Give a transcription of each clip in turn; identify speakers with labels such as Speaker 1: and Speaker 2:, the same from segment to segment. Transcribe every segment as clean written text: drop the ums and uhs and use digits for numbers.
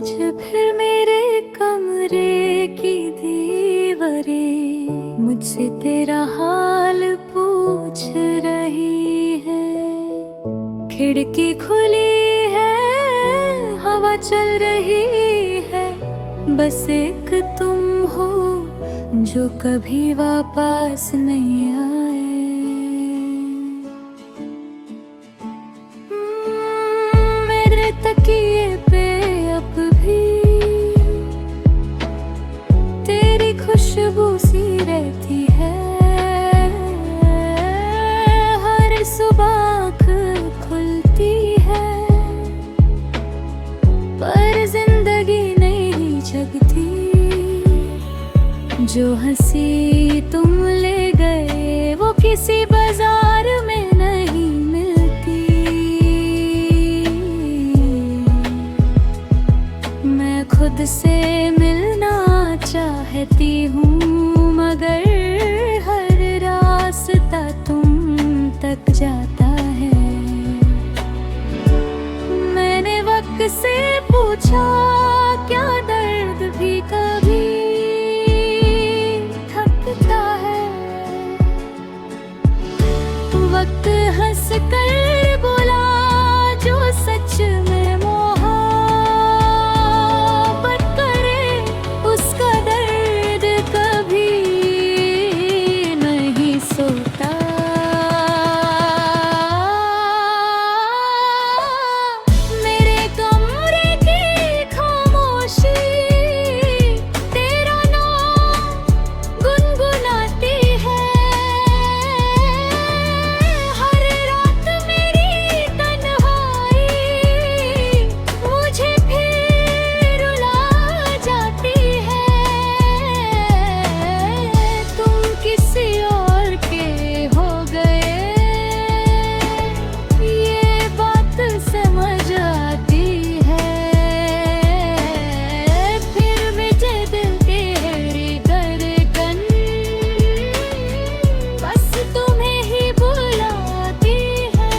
Speaker 1: आज फिर मेरे कमरे की दीवारें मुझसे तेरा हाल पूछ रही है। खिड़की खुली है, हवा चल रही है, बस एक तुम हो जो कभी वापस नहीं आए। मेरे तकिए पे अब भी तेरी खुशबू सी रहती है। हर सुबह आँख खुलती है, पर जिंदगी नहीं जगती। जो हंसी तुम ले गए वो किसी बाजार में नहीं मिलती। मैं खुद से मिलना चाहती हूँ, मगर हर रास्ता तुम तक जाता है। मैंने वक्त से पूछा क्या दर्द भी कभी थकता है। वक्त हंस कर बोला जो सच में मोहब्बत करे उसका दर्द कभी नहीं सोता। मेरे कमरे की खामोशी तेरा नाम गुनगुनाती है। हर रात मेरी तन्हाई मुझे फिर रुला जाती है। तुम किसी और के हो गए, ये बात समझ आती है। फिर मुझे दिल की धड़कन बस तुम्हें ही बुलाती है।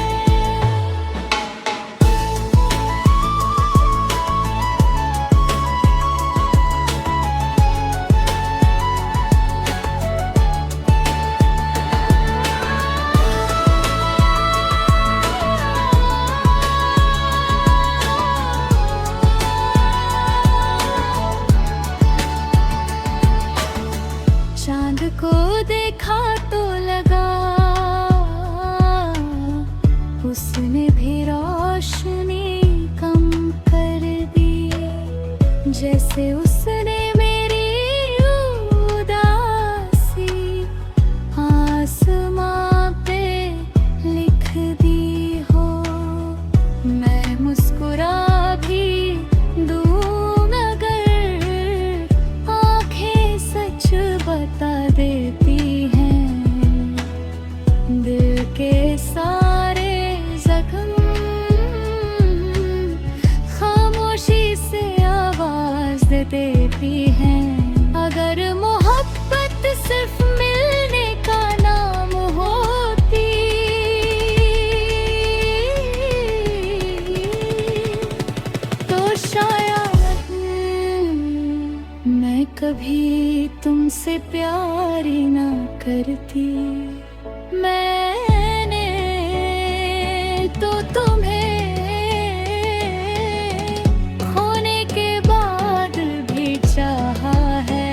Speaker 1: चांद को देखा तो लगा उसने भी रोशनी कम कर दी। जैसे उसने मेरी उदासी आसमां पे लिख दी हो। मैं मुस्कुरा भी दूं मगर आंखें सच बता देती हैं। दिल के सारे जख्म खामोशी से आवाज दे देती हैं। अगर मोहब्बत सिर्फ मिलने का नाम होती तो शायद मैं कभी तुमसे प्यार ही ना करती। मैंने तो तुम्हें खोने के बाद भी चाहा है।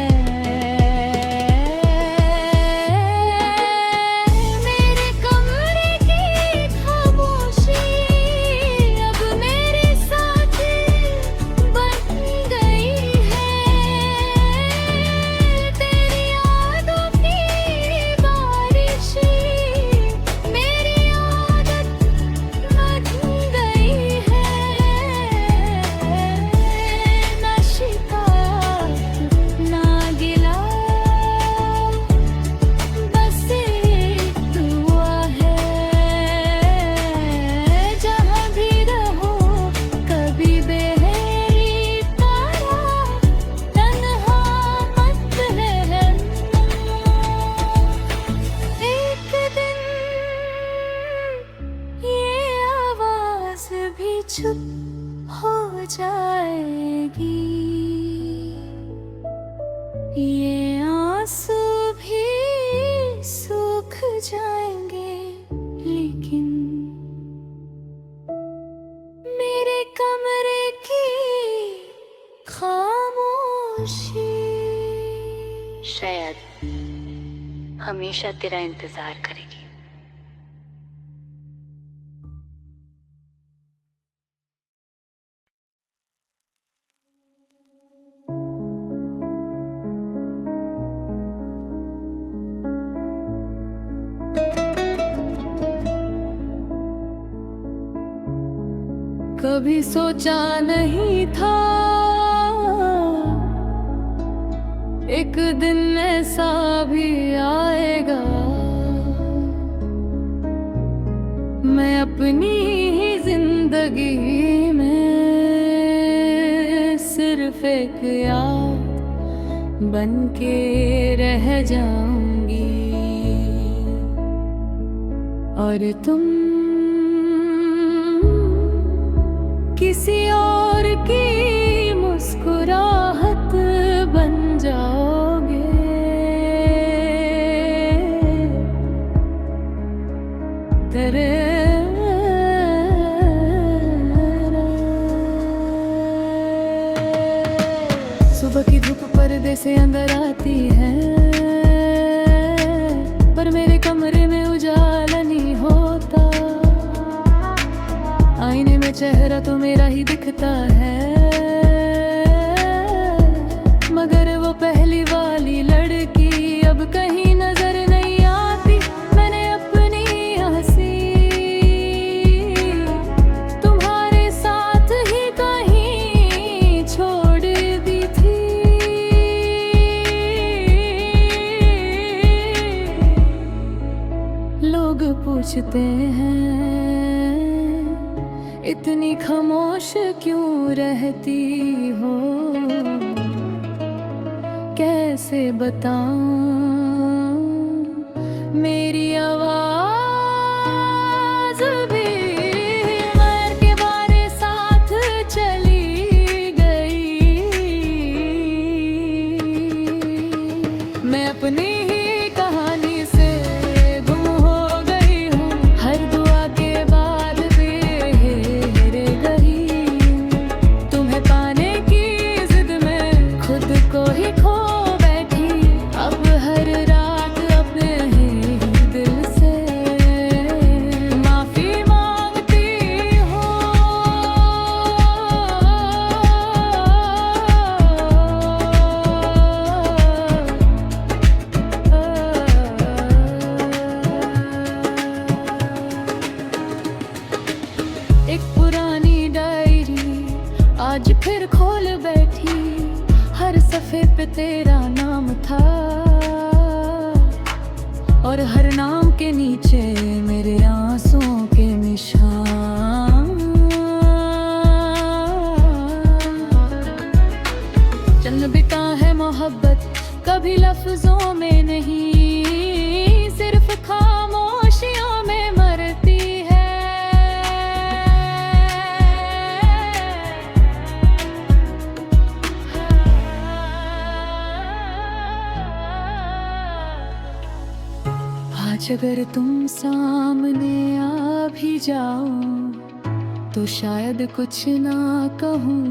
Speaker 1: मेरे कमरे की खामोशी अब मेरे साथ बन गई है। तेरी यादों की बारिश मेरी आदत न ये आंसू भी सूख जाएंगे, लेकिन मेरे कमरे की खामोशी शायद हमेशा तेरा इंतजार करेगी। कभी सोचा नहीं था एक दिन ऐसा भी आएगा, मैं अपनी ही जिंदगी में सिर्फ एक याद बन के रह जाऊंगी, और तुम किसी और की मुस्कुराहट बन जाओगे। तेरे सुबह की धूप पर्दे से अंदर आती है, पर मेरे कमरे में उजाला नहीं होता। आईने में चेहरा तो मेरा ही दिखता है, मगर वो पहली वाली लड़की अब कहीं नजर नहीं आती। मैंने अपनी हंसी तुम्हारे साथ ही कहीं छोड़ दी थी। लोग पूछते हैं इतनी खामोश क्यों रहती हो, कैसे बताऊं मेरी आवाज भी मर के बारे साथ चली गई। मैं अपनी ही कहानी से गुम हो गई हूँ, हर दुआ के बाद भी गई। तुम्हें पाने की जिद में खुद को ही खो बैठी, अब हर रात अपने ही दिल से माफी मांगती हूँ। एक पुरानी डायरी आज फिर खोल बैठी, हर सफ़े पे तेरा नाम था, और हर नाम के नीचे मेरे आंसुओं के निशान। चल बिता है मोहब्बत कभी लफ्जों में नहीं, सिर्फ खामोशियों में मरती है। आज अगर तुम सामने आ भी जाओ तो शायद कुछ ना कहूँ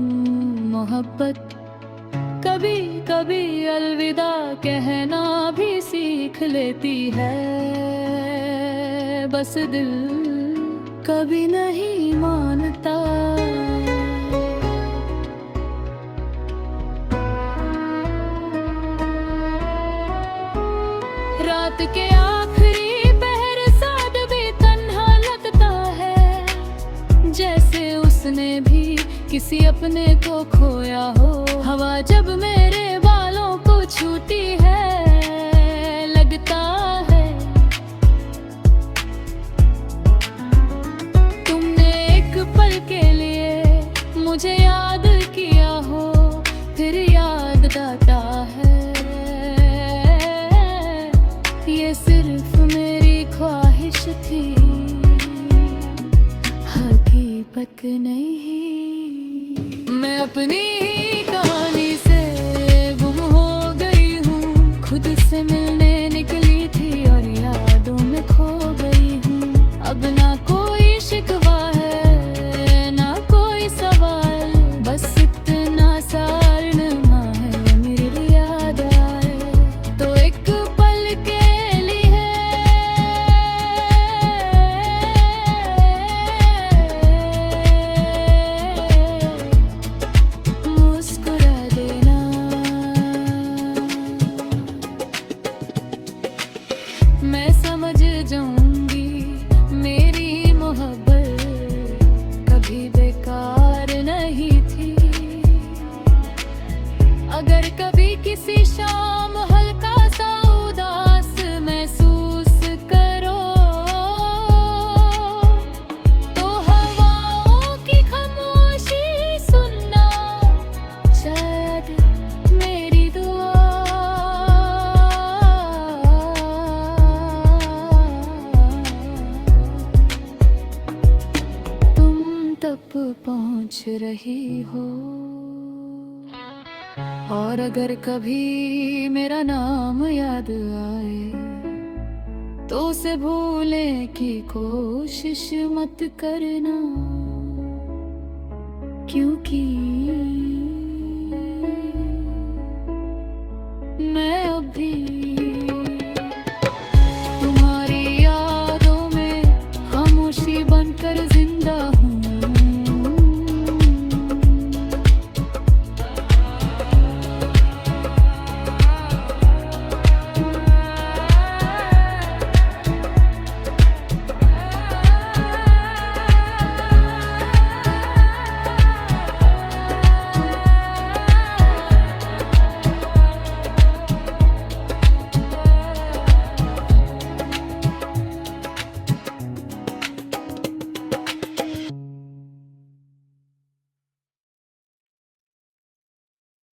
Speaker 1: मोहब्बत। कभी कभी अलविदा कहना भी सीख लेती है, बस दिल कभी नहीं मानता। रात के आखिरी पहर साद भी तन्हा लगता है, जैसे उसने भी किसी अपने को खोया हो। हवा जब मेरे बालों को छूती है, लगता है तुमने एक पल के लिए मुझे याद किया हो, फिर याद आता है ये सिर्फ मेरी ख्वाहिश थी, हकीकत नहीं। मैं अपनी ही कहानी से गुम हो गई पूछ रही हो। और अगर कभी मेरा नाम याद आए तो उसे भूलने की कोशिश मत करना, क्योंकि मैं अभी